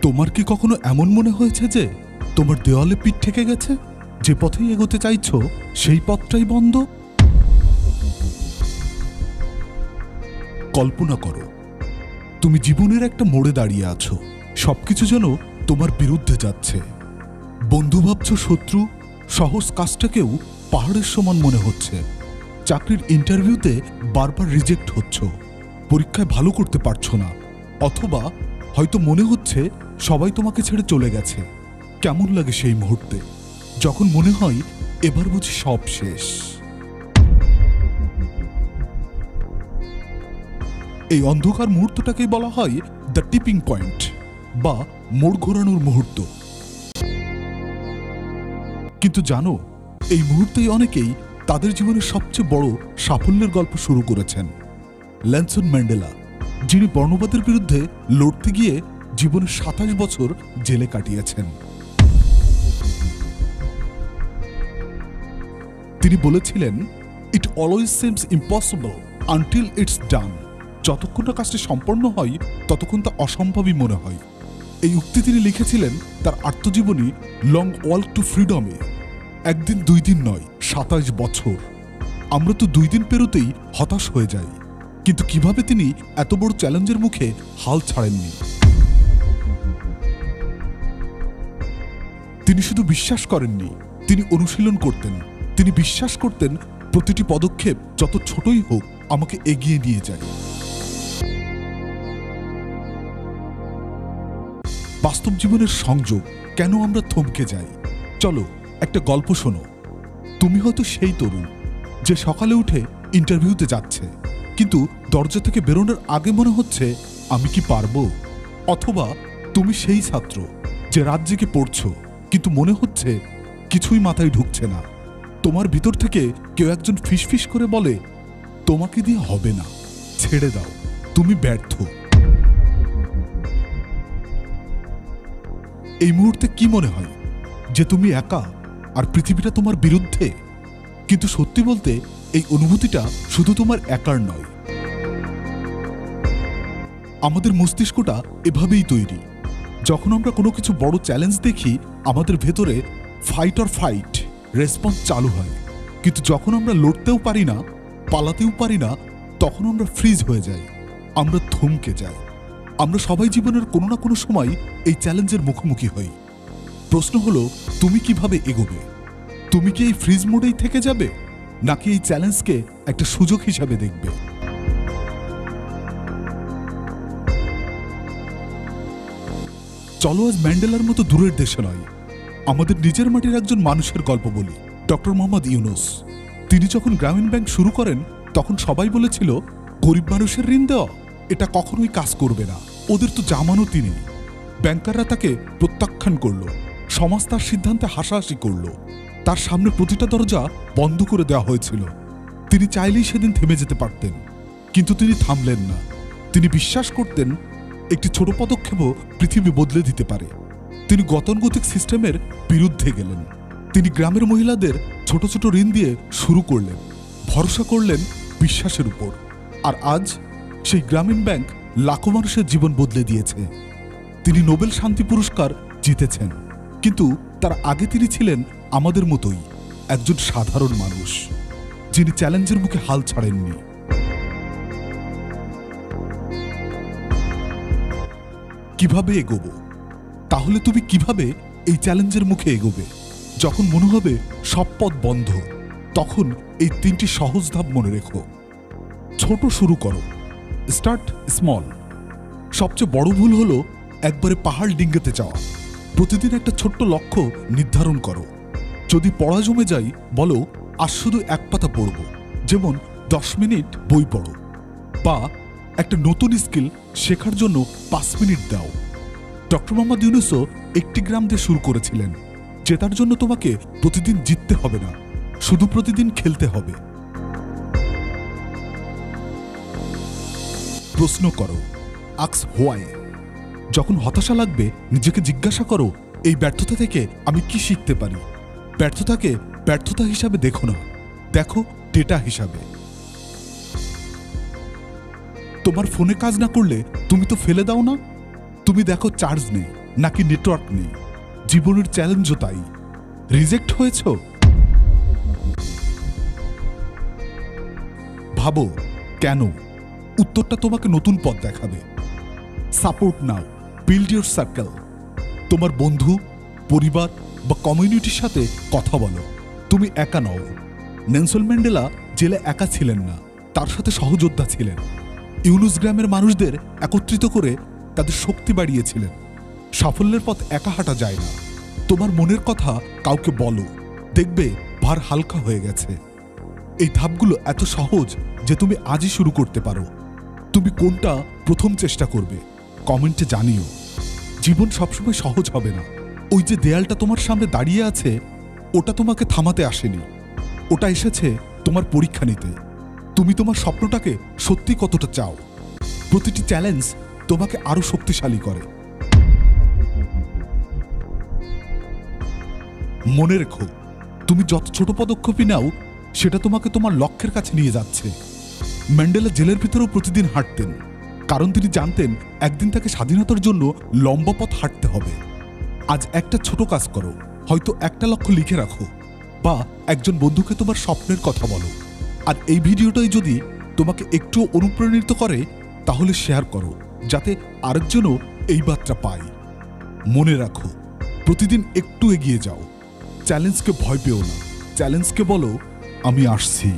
তোমার কি কখনো এমন মনে হয়েছে যে তোমার দেওয়ালে পিঠ ঠেকে গেছে, যে পথেই এগোতে চাইছো সেই পথটাই বন্ধ? কল্পনা করো তুমি জীবনের একটা মোড়ে দাঁড়িয়ে আছো, সবকিছু যেন তোমার বিরুদ্ধে যাচ্ছে। বন্ধু ভাবছো শত্রু, সহজ কাজটাকেও পাহাড়ের সমান মনে হচ্ছে। চাকরির ইন্টারভিউতে বারবার রিজেক্ট হচ্ছ, পরীক্ষায় ভালো করতে পারছো না, অথবা হয়তো মনে হচ্ছে সবাই তোমাকে ছেড়ে চলে গেছে। কেমন লাগে সেই মুহূর্তে যখন মনে হয় এবার বুঝি সব শেষ? এই অন্ধকার মুহূর্তটাকেই বলা হয় দ্য টিপিং পয়েন্ট বা মোড় ঘোরানোর মুহূর্ত। কিন্তু জানো, এই মুহূর্তেই অনেকেই তাদের জীবনের সবচেয়ে বড় সাফল্যের গল্প শুরু করেছেন। নেলসন ম্যান্ডেলা, যিনি বর্ণবাদের বিরুদ্ধে লড়তে গিয়ে জীবনের 27 বছর জেলে কাটিয়েছেন। তিনি বলেছিলেন, ইট always seems impossible until it's ডান। যতক্ষণ না কাজটি সম্পন্ন হয় ততক্ষণ তা অসম্ভবই মনে হয়। এই উক্তি তিনি লিখেছিলেন তার আত্মজীবনী লং ওয়াক টু ফ্রিডমে। একদিন দুই দিন নয়, 27 বছর। আমরা তো 2 দিন পেরোতেই হতাশ হয়ে যাই, কিন্তু কিভাবে তিনি এত বড় চ্যালেঞ্জের মুখে হাল ছাড়েননি? তিনি শুধু বিশ্বাস করেননি, তিনি অনুশীলন করতেন। তিনি বিশ্বাস করতেন প্রতিটি পদক্ষেপ যত ছোটই হোক আমাকে এগিয়ে নিয়ে যায়। বাস্তব জীবনের সংযোগ, কেন আমরা থমকে যাই? চলো একটা গল্প শোনো। তুমি হয়তো সেই তরুণ যে সকালে উঠে ইন্টারভিউতে যাচ্ছে, কিন্তু দরজা থেকে বেরোনোর আগে মনে হচ্ছে আমি কি পারবো? অথবা তুমি সেই ছাত্র যে রাত জেগে পড়ছো, কিন্তু মনে হচ্ছে কিছুই মাথায় ঢুকছে না। তোমার ভিতর থেকে কেউ একজন ফিসফিস করে বলে, তোমাকে দিয়ে হবে না, ছেড়ে দাও, তুমি ব্যর্থ। এই মুহূর্তে কি মনে হয়? যে তুমি একা আর পৃথিবীটা তোমার বিরুদ্ধে? কিন্তু সত্যি বলতে এই অনুভূতিটা শুধু তোমার একার নয়। আমাদের মস্তিষ্কটা এভাবেই তৈরি। যখন আমরা কোনো কিছু বড় চ্যালেঞ্জ দেখি, আমাদের ভেতরে ফাইট অর ফাইট রেসপন্স চালু হয়। কিন্তু যখন আমরা লড়তেও পারি না, পালাতেও পারি না, তখন আমরা ফ্রিজ হয়ে যাই, আমরা থমকে যাই। আমরা সবাই জীবনের কোনো না কোনো সময় এই চ্যালেঞ্জের মুখোমুখি হই। প্রশ্ন হলো, তুমি কিভাবে এগোবে? তুমি কি এই ফ্রিজ মোডেই থেকে যাবে, নাকি এই চ্যালেঞ্জকে একটা সুযোগ হিসাবে দেখবে? চলো আজ ম্যান্ডেলার মতো দূরের দেশে নয়, আমাদের নিজের মাটির একজন মানুষের গল্প বলি। ডক্টর মোহাম্মদ ইউনুস। তিনি যখন গ্রামীণ ব্যাংক শুরু করেন তখন সবাই বলেছিল, গরিব মানুষের ঋণ দেওয়া এটা কখনোই কাজ করবে না, ওদের তো জামানতই নেই। ব্যাংকাররা তাকে প্রত্যাখ্যান করলো, সমাজ তার সিদ্ধান্তে হাসাহাসি করলো, তার সামনে প্রতিটা দরজা বন্ধ করে দেওয়া হয়েছিল। তিনি চাইলেই সেদিন থেমে যেতে পারতেন, কিন্তু তিনি থামলেন না। তিনি বিশ্বাস করতেন একটি ছোট পদক্ষেপও পৃথিবী বদলে দিতে পারে। তিনি গতানুগতিক সিস্টেমের বিরুদ্ধে গেলেন। তিনি গ্রামের মহিলাদের ছোট ছোট ঋণ দিয়ে শুরু করলেন, ভরসা করলেন বিশ্বাসের উপর। আর আজ সেই গ্রামীণ ব্যাংক লাখো মানুষের জীবন বদলে দিয়েছে। তিনি নোবেল শান্তি পুরস্কার জিতেছেন, কিন্তু তার আগে তিনি ছিলেন আমাদের মতোই একজন সাধারণ মানুষ, যিনি চ্যালেঞ্জের মুখে হাল ছাড়েননি। কিভাবে এগোবো? তাহলে তুমি কিভাবে এই চ্যালেঞ্জের মুখে এগোবে? যখন মনে হবে সব পথ বন্ধ, তখন এই 3টি সহজ ধাপ মনে রেখো। ছোট শুরু করো, স্টার্ট স্মল। সবচেয়ে বড় ভুল হলো একবারে পাহাড় ডিঙ্গাতে চাওয়া। প্রতিদিন একটা ছোট্ট লক্ষ্য নির্ধারণ করো। যদি পড়া জমে যায়, বলো আজ শুধু 1 পাতা পড়ব, যেমন 10 মিনিট বই পড়ো। বা একটা নতুন স্কিল শেখার জন্য 5 মিনিট দাও। ডক্টর মোহাম্মদ ইউনুসও একটি গ্রাম দিয়ে শুরু করেছিলেন। জেতার জন্য তোমাকে প্রতিদিন জিততে হবে না, শুধু প্রতিদিন খেলতে হবে। প্রশ্ন করো, আস্ক হোয়াই। যখন হতাশা লাগবে, নিজেকে জিজ্ঞাসা করো, এই ব্যর্থতা থেকে আমি কি শিখতে পারি? ব্যর্থতাকে ব্যর্থতা হিসাবে দেখো না, দেখো ডেটা হিসাবে। তোমার ফোনে কাজ না করলে তুমি তো ফেলে দাও না, তুমি দেখো চার্জ নেই, নাকি নেটওয়ার্ক নেই? জীবনের চ্যালেঞ্জও তাই। রিজেক্ট হয়েছ? ভাবো কেন? উত্তরটা তোমাকে নতুন পথ দেখাবে। Support now, build your circle. তোমার বন্ধু, পরিবার বা কমিউনিটির সাথে কথা বলো। তুমি একা নও। নেলসন ম্যান্ডেলা জেলে একা ছিলেন না, তার সাথে সহযোদ্ধা ছিলেন। ইউনুস গ্রামের মানুষদের একত্রিত করে তাদের শক্তি বাড়িয়েছিলেন। সাফল্যের পথ একা হাঁটা যায় না। তোমার মনের কথা কাউকে বলো, দেখবে ভার হালকা হয়ে গেছে। এই ধাপগুলো এত সহজ যে তুমি আজই শুরু করতে পারো। তুমি কোনটা প্রথম চেষ্টা করবে কমেন্টে জানিও। জীবন সবসময় সহজ হবে না। ওই যে দেয়ালটা তোমার সামনে দাঁড়িয়ে আছে, ওটা তোমাকে থামাতে আসেনি। ওটা এসেছে তোমার পরীক্ষা নিতে। তুমি তোমার স্বপ্নটাকে সত্যি কতটা চাও। প্রতিটি চ্যালেঞ্জ তোমাকে আরো শক্তিশালী করে। মনে রেখো, তুমি যত ছোট পদক্ষেপই নাও, সেটা তোমাকে তোমার লক্ষ্যের কাছে নিয়ে যাচ্ছে। ম্যান্ডেলা জেলের ভিতরেও প্রতিদিন হাঁটতেন, কারণ তিনি জানতেন একদিন তাকে স্বাধীনতার জন্য লম্বা পথ হাঁটতে হবে। আজ একটা ছোট কাজ করো, হয়তো একটা লক্ষ্য লিখে রাখো, বা একজন বন্ধুকে তোমার স্বপ্নের কথা বলো। আর এই ভিডিওটাই যদি তোমাকে একটু অনুপ্রাণিত করে, তাহলে শেয়ার করো, যাতে আরেকজনও এই বার্তা পায়। মনে রাখো, প্রতিদিন একটু এগিয়ে যাও। চ্যালেঞ্জকে ভয় পেও না, চ্যালেঞ্জকে বলো আমি আসছি।